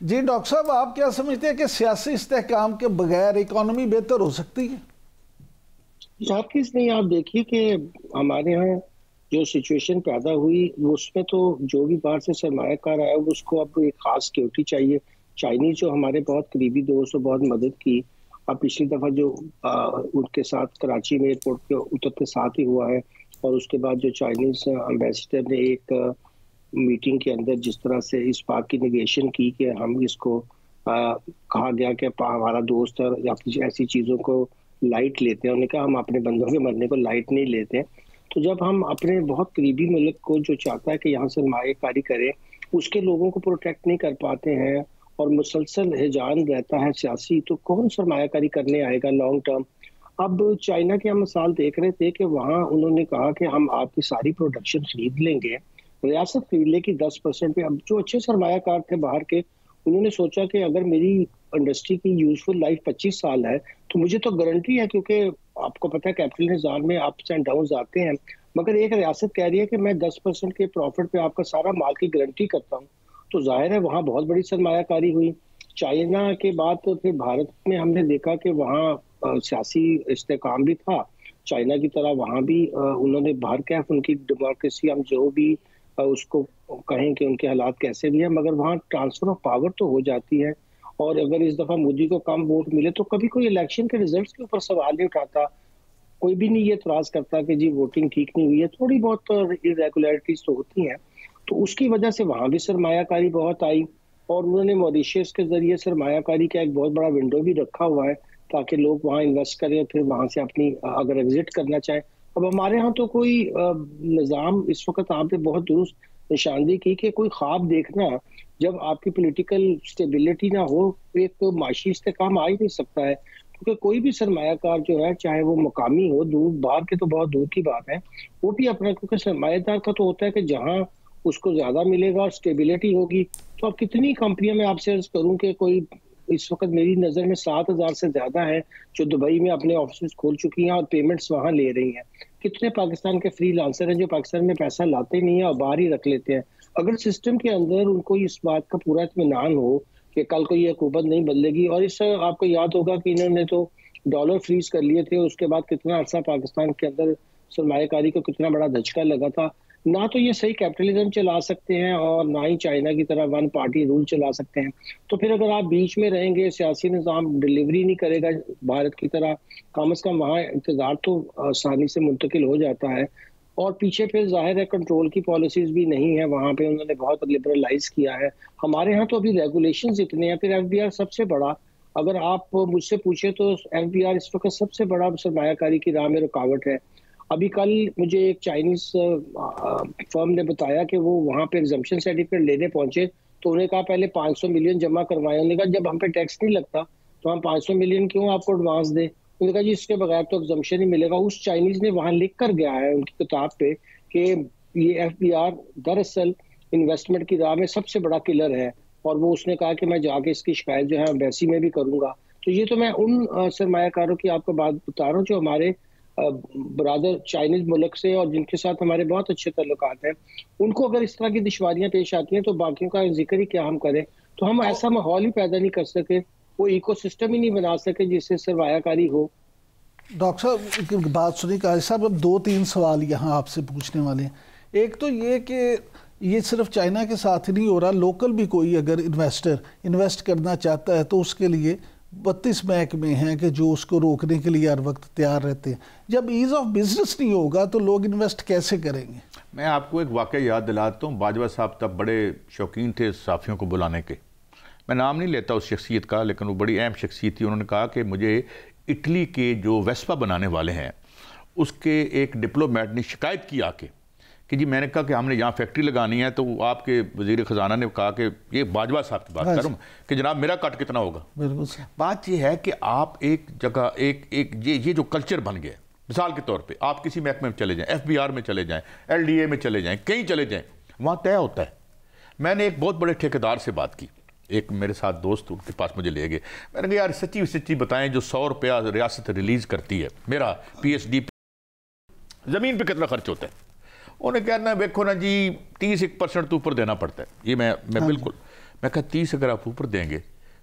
جی doctor صاحب، آپ کیا سمجھتے ہیں کہ سیاسی استحکام کے بغیر اکانومی بہتر ہو سکتی ہے؟ آپ کس نہیں، آپ دیکھیے کہ ہمارے ہاں جو سچویشن پیدا ہوئی اس میں تو جو بھی باہر سے سرمایہ کار آیا اس کو اب ایک خاص سیکورٹی چاہیے. چائنیز جو ہمارے بہت قریبی دوست بہت مدد کی. اب پچھلی دفعہ جو ان کے ساتھ کراچی میں ایئرپورٹ پہ اترتے ساتھ ہی ہوا ہے، اور اس کے بعد جو چائنیز امبیسڈر نے ایک میٹنگ کے اندر جس طرح سے اس بات کی نیگیشن کی کہ ہم اس کو کہا گیا کہ ہمارا دوست ہے یا ایسی چیزوں کو لائٹ لیتے ہیں. انہوں نے کہا ہم اپنے بندوں کے مرنے کو لائٹ نہیں لیتے. تو جب ہم اپنے بہت قریبی ملک کو جو چاہتا ہے کہ یہاں سرمایہ کاری کرے اس کے لوگوں کو پروٹیکٹ نہیں کر پاتے ہیں اور مسلسل ہیجان رہتا ہے سیاسی، تو کون سرمایہ کاری کرنے آئے گا لانگ ٹرم؟ اب چائنا کی ہم مثال دیکھ رہے تھے کہ وہاں انہوں نے کہا کہ ہم آپ کی ساری پروڈکشن خرید لیں گے، ریاست خرید لے کی 10%. پہ اب جو اچھے سرمایہ کار تھے باہر کے انہوں نے سوچا کہ اگر میری انڈسٹری کی یوزفل لائف 25 سال ہے تو مجھے تو گارنٹی ہے، کیونکہ آپ کو پتہ ہے کیپٹل نظام میں اپس اینڈ ڈاؤنز آتے ہیں، مگر ایک ریاست کہہ رہی ہے کہ میں 10% کے پروفٹ پہ آپ کا سارا مال کی گارنٹی کرتا ہوں. تو ظاہر ہے وہاں بہت بڑی سرمایہ کاری ہوئی. چائنا کے بعد تو پھر بھارت میں ہم نے دیکھا کہ وہاں سیاسی استحکام بھی تھا چائنا کی طرح. وہاں بھی انہوں نے باہر کیف ان کی ڈیموکریسی ہم جو بھی اس کو کہیں کہ ان کے حالات کیسے بھی ہیں، مگر وہاں ٹرانسفر آف پاور تو ہو جاتی ہے. اور اگر اس دفعہ مودی کو کم ووٹ ملے تو کبھی کوئی الیکشن کے ریزلٹس کے اوپر سوال نہیں اٹھاتا، کوئی بھی نہیں یہ اعتراض کرتا کہ جی ووٹنگ ٹھیک نہیں ہوئی ہے. تھوڑی بہت irregularities تو ہوتی ہیں، تو اس کی وجہ سے وہاں بھی سرمایہ کاری بہت آئی. اور انہوں نے موریشیس کے ذریعے سرمایہ کاری کا ایک بہت بڑا ونڈو بھی رکھا ہوا ہے تاکہ لوگ وہاں انویسٹ کریں اور پھر وہاں سے اپنی اگر ایگزٹ کرنا چاہیں. اب ہمارے ہاں تو کوئی نظام اس وقت آپ نے بہت درست نشاندہی کی کہ کوئی خواب دیکھنا جب آپ کی پولیٹیکل سٹیبلٹی نہ ہو ایک معاشی استحکام آ ہی نہیں سکتا ہے. کیونکہ کوئی بھی سرمایہ کار جو ہے چاہے وہ مقامی ہو، دور باہر کے تو بہت دور کی بات ہے، وہ بھی اپنا، کیونکہ سرمایہ دار کا تو ہوتا ہے کہ جہاں اس کو زیادہ ملے گا اور سٹیبلٹی ہوگی. تو اب کتنی کمپنیاں میں آپ سے عرض کروں کہ کوئی اس وقت میری نظر میں 7,000 سے زیادہ ہیں جو دبئی میں اپنے آفسز کھول چکی ہیں اور پیمنٹس وہاں لے رہی ہیں. کتنے پاکستان کے فری لانسر ہیں جو پاکستان میں پیسہ لاتے نہیں ہیں اور باہر ہی رکھ لیتے ہیں. اگر سسٹم کے اندر ان کو اس بات کا پورا اطمینان ہو کہ کل کو یہ حکومت نہیں بدلے گی، اور اس سے آپ کو یاد ہوگا کہ انہوں نے تو ڈالر فریز کر لیے تھے، اس کے بعد کتنا عرصہ پاکستان کے اندر سرمایہ کاری کو کتنا بڑا دھچکا لگا تھا. نہ تو یہ صحیح کیپٹلزم چلا سکتے ہیں اور نہ ہی چائنا کی طرح ون پارٹی رول چلا سکتے ہیں. تو پھر اگر آپ بیچ میں رہیں گے، سیاسی نظام ڈیلیوری نہیں کرے گا بھارت کی طرح، کم از کم وہاں اقتدار تو آسانی سے منتقل ہو جاتا ہے. اور پیچھے پھر ظاہر ہے کنٹرول کی پالیسیز بھی نہیں ہے وہاں پہ، انہوں نے بہت لبرلائز کیا ہے. ہمارے ہاں تو ابھی ریگولیشنز اتنے ہیں. پھر ایف بی آر سب سے بڑا، اگر آپ مجھ سے پوچھے تو ایف بی آر اس وقت سب سے بڑا سرمایہ کاری کی راہ میں رکاوٹ ہے. ابھی کل مجھے ایک چائنیز فرم نے بتایا کہ وہ وہاں پہ ایگزمپشن سرٹیفکیٹ لینے پہنچے تو انہیں کہا پہلے 500 ملین جمع کروائیں. انہوں نے کہا جب ہم پہ ٹیکس نہیں لگتا تو ہم 500 ملین کیوں آپ کو ایڈوانس دیں؟ انہوں نے کہا جی اس کے بغیر تو ایگزمپشن ہی ملے گا. اس چائنیز نے وہاں لکھ کر گیا ہے ان کی کتاب پہ کہ یہ ایف بی آر دراصل انویسٹمنٹ کی راہ میں سب سے بڑا کلر ہے، اور وہ اس نے کہا کہ میں جا کے اس کی شکایت جو ہے ایمبیسی میں بھی کروں گا. تو یہ تو میں ان سرمایہ کاروں کی آپ کو بات بتا رہا ہوں جو ہمارے برادر چائنیز ملک سے اور جن کے ساتھ ہمارے بہت اچھے تعلقات ہیں. ان کو اگر اس طرح کی دشواریاں پیش آتی ہیں تو باقیوں کا ذکر ہی کیا ہم کریں. تو ہم ایسا ماحول ہی پیدا نہیں کر سکے، وہ ایکو سسٹم ہی نہیں بنا سکے جس سے سرمایہ کاری ہو. ڈاکٹر صاحب کی بات سنی قاضی صاحب، اب 2-3 سوال یہاں آپ سے پوچھنے والے ہیں. ایک تو یہ کہ یہ صرف چائنا کے ساتھ نہیں ہو رہا، لوکل بھی کوئی اگر انویسٹر انویسٹ کرنا چاہتا ہے تو اس کے لیے 32 محکمے ہیں کہ جو اس کو روکنے کے لیے ہر وقت تیار رہتے ہیں. جب ایز آف بزنس نہیں ہوگا تو لوگ انویسٹ کیسے کریں گے؟ میں آپ کو ایک واقعہ یاد دلاتا ہوں. باجوہ صاحب تب بڑے شوقین تھے صحافیوں کو بلانے کے. میں نام نہیں لیتا اس شخصیت کا، لیکن وہ بڑی اہم شخصیت تھی. انہوں نے کہا کہ مجھے اٹلی کے جو ویسپا بنانے والے ہیں اس کے ایک ڈپلومیٹ نے شکایت کی آ کے کہ جی میں نے کہا کہ ہم نے یہاں فیکٹری لگانی ہے، تو آپ کے وزیر خزانہ نے کہا کہ یہ باجوہ صاحب کی بات کر رہا ہوں کہ جناب میرا کٹ کتنا ہوگا. بات یہ ہے کہ آپ ایک جگہ یہ جو کلچر بن گیا، مثال کے طور پہ آپ کسی محکمے میں چلے جائیں، ایف بی آر میں چلے جائیں، ایل ڈی اے میں چلے جائیں، کہیں چلے جائیں، وہاں طے ہوتا ہے. میں نے ایک بہت بڑے ٹھیکیدار سے بات کی، ایک میرے ساتھ دوست ان کے پاس مجھے لے گئے. میں نے کہا یار سچی بتائیں جو 100 روپیہ ریاست ریلیز کرتی ہے، میرا پی ایچ ڈی زمین پہ کتنا خرچ ہوتا ہے؟ انہوں نے کہنا دیکھو نا جی 30% تو اوپر دینا پڑتا ہے. یہ میں بالکل میں کہا 30 اگر آپ اوپر دیں گے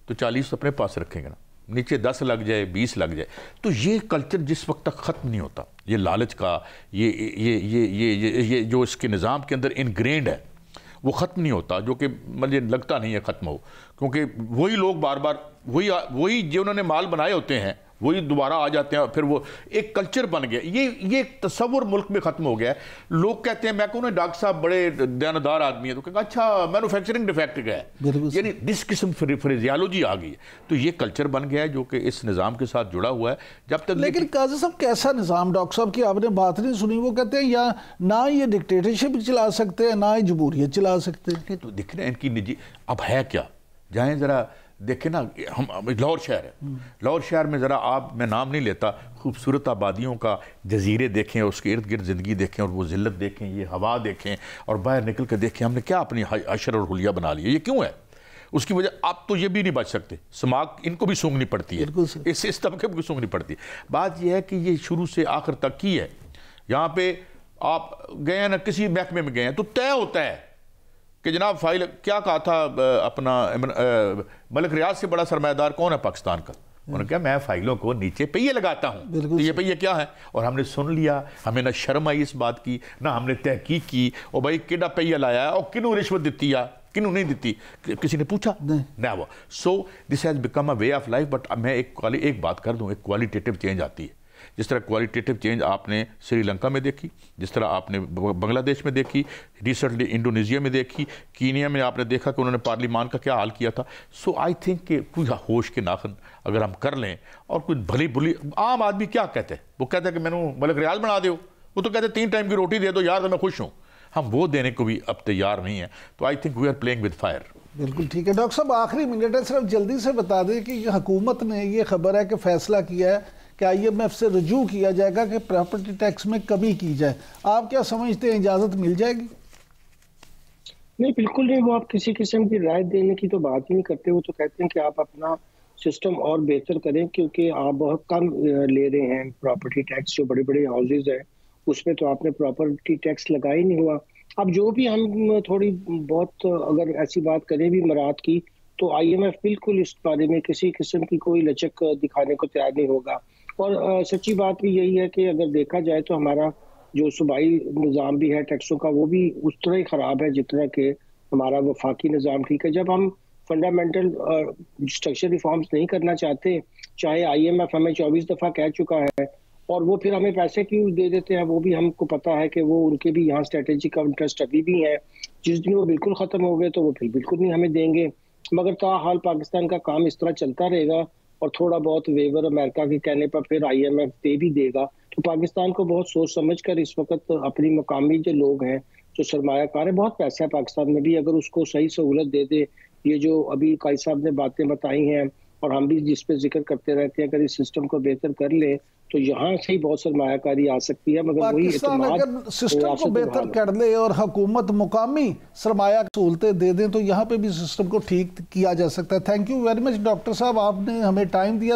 تو 40 اپنے پاس رکھیں گے نا, نیچے 10 لگ جائے 20 لگ جائے. تو یہ کلچر جس وقت تک ختم نہیں ہوتا, یہ لالچ کا یہ جو اس کے نظام کے اندر انگرینڈ ہے وہ ختم نہیں ہوتا, جو کہ مجھے لگتا نہیں ہے ختم ہو, کیونکہ وہی لوگ بار بار وہی جو انہوں نے مال بنائے ہوتے ہیں وہی دوبارہ آ جاتے ہیں, پھر وہ ایک کلچر بن گیا. یہ تصور ملک میں ختم ہو گیا ہے. لوگ کہتے ہیں, میں کہوں ڈاکٹر صاحب بڑے دیانتدار آدمی ہیں, تو کہا اچھا مینوفیکچرنگ ڈیفیکٹ گیا ہے, یعنی جس قسم فریزیالوجی آ گئی ہے. تو یہ کلچر بن گیا ہے جو کہ اس نظام کے ساتھ جڑا ہوا ہے. جب تک لیکن قاضی صاحب کیسا نظام ڈاکٹر صاحب کی آپ نے بات نہیں سنی, وہ کہتے ہیں یا نہ یہ ڈکٹیٹرشپ چلا سکتے ہیں نہ ہی جمہوریت چلا سکتے ہیں. تو دیکھ رہے ہیں ان کی نجی اب ہے کیا, جائیں ذرا دیکھیں نا, ہم لاہور شہر ہے, لاہور شہر میں ذرا آپ, میں نام نہیں لیتا, خوبصورت آبادیوں کا جزیرے دیکھیں, اس کے ارد گرد زندگی دیکھیں, اور وہ ذلت دیکھیں, یہ ہوا دیکھیں, اور باہر نکل کے دیکھیں ہم نے کیا اپنی عشر اور حلیہ بنا لیا. یہ کیوں ہے؟ اس کی وجہ آپ تو یہ بھی نہیں بچ سکتے, سماگ ان کو بھی سونگنی پڑتی ہے, اس طبقے کو بھی سونگنی پڑتی ہے. بات یہ ہے کہ یہ شروع سے آخر تک کی ہے. یہاں پہ آپ گئے ہیں نا, کسی محکمے میں گئے ہیں تو طے ہوتا ہے کہ جناب فائل کیا کہا تھا اپنا ملک ریاض سے بڑا سرمایہ دار کون ہے پاکستان کا, انہوں نے کہا میں فائلوں کو نیچے پہیے لگاتا ہوں. تو یہ پہیے کیا ہے؟ اور ہم نے سن لیا, ہمیں نہ شرم آئی اس بات کی, نہ ہم نے تحقیق کی, اور بھائی کیڑا پہیہ لایا ہے اور کنوں رشوت دیتی ہے کنوں نہیں دیتی, کسی نے پوچھا نہ وہ. So this has become a way of life. But میں ایک بات کر دوں, ایک کوالٹیٹیو چینج آتی ہے. جس طرح کوالٹیٹیو چینج آپ نے سری لنکا میں دیکھی, جس طرح آپ نے بنگلہ دیش میں دیکھی, ریسنٹلی انڈونیزیا میں دیکھی, کینیا میں آپ نے دیکھا کہ انہوں نے پارلیمان کا کیا حال کیا تھا. سو آئی تھنک کہ کوئی ہوش کے ناخن اگر ہم کر لیں, اور کوئی بھلی بھلی عام آدمی کیا کہتے ہیں, وہ کہتے ہیں کہ میں نے ملک ریاض بنا دو, وہ تو کہتے ہیں 3 ٹائم کی روٹی دے دو یار تو میں خوش ہوں. ہم وہ دینے کو بھی اب تیار نہیں ہیں. تو I think we are playing with fire. بالکل ٹھیک ہے. ڈاکٹر صاحب آخری منٹ ہے, صرف جلدی سے بتا دیں کہ حکومت نے یہ خبر ہے کہ فیصلہ کیا ہے کہ IMF سے رجوع کیا جائے گا کہ پراپرٹی ٹیکس میں کمی کی جائے. آپ کیا سمجھتے ہیں, اجازت مل جائے گی؟ نہیں بالکل نہیں, وہ آپ کسی قسم کی رائے دینے کی تو بات ہی نہیں کرتے. وہ تو کہتے ہیں کہ آپ اپنا سسٹم اور بہتر کریں, کیونکہ آپ بہت کم لے رہے ہیں پراپرٹی ٹیکس. جو بڑے بڑے ہاؤسز ہیں اس میں تو آپ نے پراپرٹی ٹیکس لگا ہی نہیں ہوا. اب جو بھی ہم تھوڑی بہت اگر ایسی بات کریں بھی مراد کی, تو IMF بالکل اس بارے میں کسی قسم کی کوئی لچک دکھانے کو تیار نہیں ہوگا. اور سچی بات بھی یہی ہے کہ اگر دیکھا جائے تو ہمارا جو صوبائی نظام بھی ہے ٹیکسوں کا, وہ بھی اس طرح ہی خراب ہے جتنا کہ ہمارا وفاقی نظام ٹھیک ہے. جب ہم فنڈامنٹل اسٹرکچر ریفارمز نہیں کرنا چاہتے, چاہے IMF ہمیں 24 دفعہ کہہ چکا ہے, اور وہ پھر ہمیں پیسے کیوں دے دیتے ہیں, وہ بھی ہم کو پتا ہے کہ وہ ان کے بھی یہاں اسٹریٹجک کا انٹرسٹ ابھی بھی ہے. جس دن وہ بالکل ختم ہو گئے تو وہ پھر بالکل نہیں ہمیں دیں گے. مگر تاحال پاکستان کا کام اس طرح چلتا رہے گا, اور تھوڑا بہت ویور امریکہ کے کہنے پر پھر IMF دے بھی دے گا. تو پاکستان کو بہت سوچ سمجھ کر اس وقت اپنی مقامی جو لوگ ہیں, جو سرمایہ کار ہیں, بہت پیسہ ہے پاکستان میں بھی, اگر اس کو صحیح سہولت دے دے, یہ جو ابھی قائد صاحب نے باتیں بتائی ہیں اور ہم بھی جس پہ ذکر کرتے رہتے ہیں, اگر اس سسٹم کو بہتر کر لیں تو یہاں سے ہی بہت سرمایہ کاری آ سکتی ہے. مگر وہی پاکستان اگر سسٹم کو بہتر کر لے اور حکومت مقامی سرمایہ سہولتیں دے دیں تو یہاں پہ بھی سسٹم کو ٹھیک کیا جا سکتا ہے. Thank you very much doctor صاحب, آپ نے ہمیں ٹائم دیا.